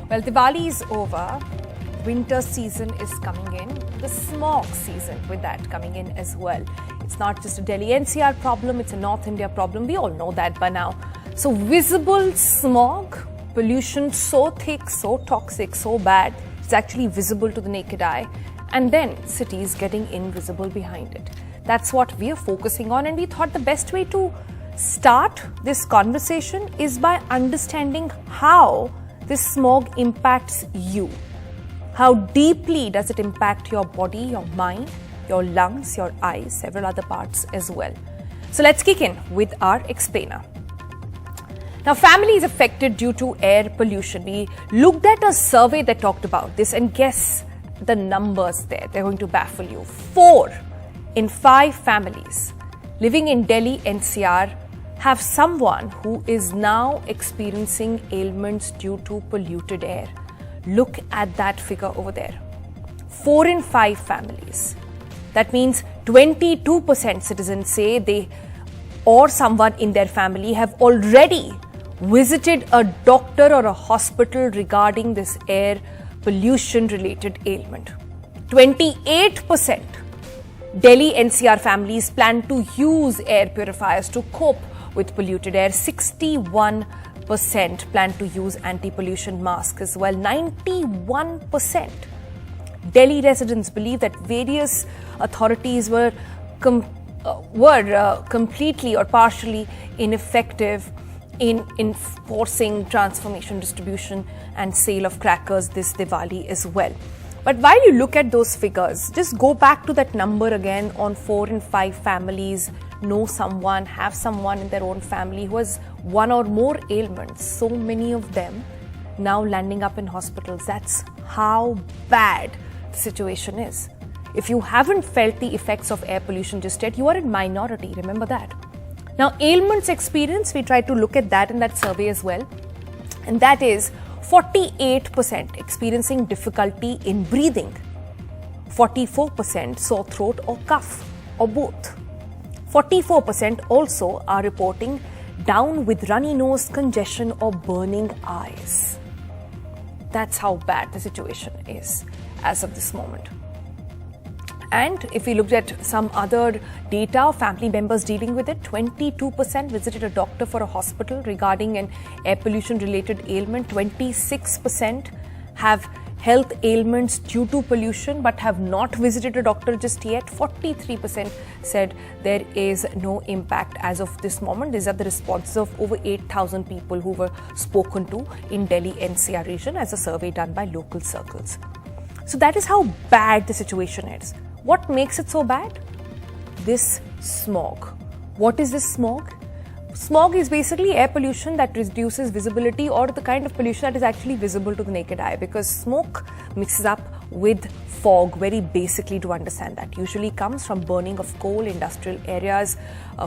Well, Diwali is over. Winter season is coming in. The smog season with that coming in as well. It's not just a Delhi-NCR problem, it's a North India problem. We all know that by now. So visible smog, pollution so thick, so toxic, so bad, it's actually visible to the naked eye. And then cities getting invisible behind it. That's what we are focusing on, and we thought the best way to start this conversation is by understanding how this smog impacts you. How deeply does it impact your body, your mind, your lungs, your eyes, several other parts as well. So let's kick in with our explainer. Now, families affected due to air pollution. We looked at a survey that talked about this, and guess the numbers there. They're going to baffle you. 4 in 5 families living in Delhi-NCR have someone who is now experiencing ailments due to polluted air. Look at that figure over there. 4 in 5 families. That means 22% citizens say they or someone in their family have already visited a doctor or a hospital regarding this air pollution related ailment. 28% Delhi-NCR families plan to use air purifiers to cope with polluted air. 61% plan to use anti-pollution masks as well. 91% Delhi residents believe that various authorities were completely or partially ineffective in enforcing transformation, distribution and sale of crackers this Diwali as well. But while you look at those figures, just go back to that number again on 4 in 5 families know someone, have someone in their own family who has one or more ailments. So many of them now landing up in hospitals. That's how bad the situation is. If you haven't felt the effects of air pollution just yet, you are in minority. Remember that. Now, ailments experience, we tried to look at that in that survey as well. And that is 48% experiencing difficulty in breathing. 44% sore throat or cough or both. 44% also are reporting down with runny nose, congestion or burning eyes. That's how bad the situation is as of this moment. And if we looked at some other data, family members dealing with it, 22% visited a doctor for a hospital regarding an air pollution related ailment. 26% have health ailments due to pollution but have not visited a doctor just yet. 43% said there is no impact as of this moment. These are the responses of over 8,000 people who were spoken to in Delhi-NCR region as a survey done by local circles. So that is how bad the situation is. What makes it so bad? This smog. What is this smog? Smog is basically air pollution that reduces visibility, or the kind of pollution that is actually visible to the naked eye, because smoke mixes up with fog, very basically to understand that. Usually comes from burning of coal, industrial areas,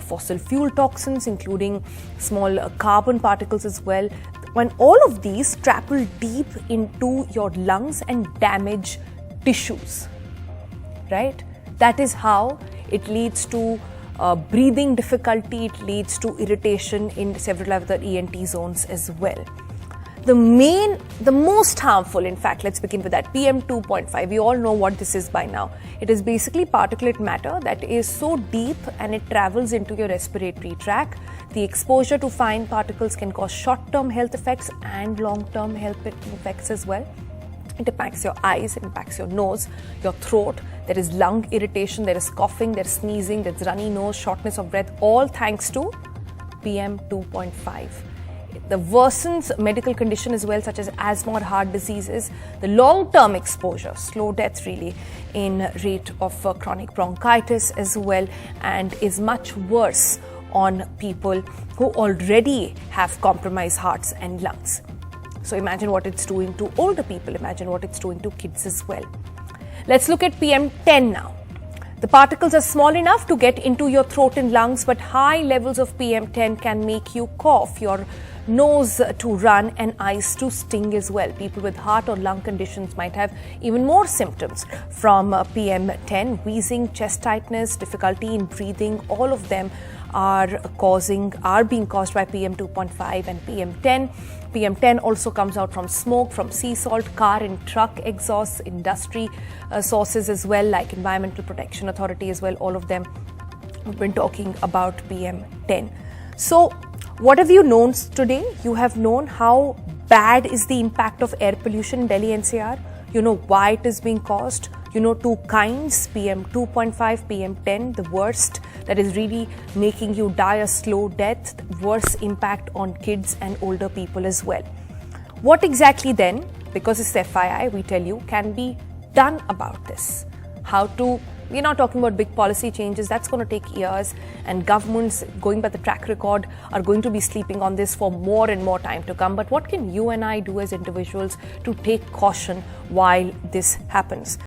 fossil fuel toxins, including small carbon particles as well. When all of these travel deep into your lungs and damage tissues, right? That is how it leads to breathing difficulty, it leads to irritation in several other ENT zones as well. The most harmful, in fact, let's begin with that, PM 2.5. We all know what this is by now. It is basically particulate matter that is so deep and it travels into your respiratory tract. The exposure to fine particles can cause short-term health effects and long-term health effects as well. It impacts your eyes, it impacts your nose, your throat. There is lung irritation, there is coughing, there is sneezing, there is runny nose, shortness of breath, all thanks to PM 2.5. The worsens medical condition as well, such as asthma or heart diseases. The long-term exposure, slow death really, in rate of chronic bronchitis as well, and is much worse on people who already have compromised hearts and lungs. So imagine what it's doing to older people, imagine what it's doing to kids as well. Let's look at PM10 now. The particles are small enough to get into your throat and lungs, but high levels of PM10 can make you cough, your nose to run and eyes to sting as well. People with heart or lung conditions might have even more symptoms from PM10, wheezing, chest tightness, difficulty in breathing. All of them are being caused by PM 2.5 and PM 10. PM10 also comes out from smoke, from sea salt, car and truck exhausts, industry sources as well, like Environmental Protection Authority as well. All of them have been talking about PM10. So what have you known today? You have known how bad is the impact of air pollution in Delhi NCR. You know why it is being caused. You know two kinds, PM 2.5, PM10, the worst, that is really making you die a slow death, worse impact on kids and older people as well. What exactly then, because it's FYI, we tell you, can be done about this? How to, we're not talking about big policy changes, that's going to take years, and governments, going by the track record, are going to be sleeping on this for more and more time to come. But what can you and I do as individuals to take caution while this happens?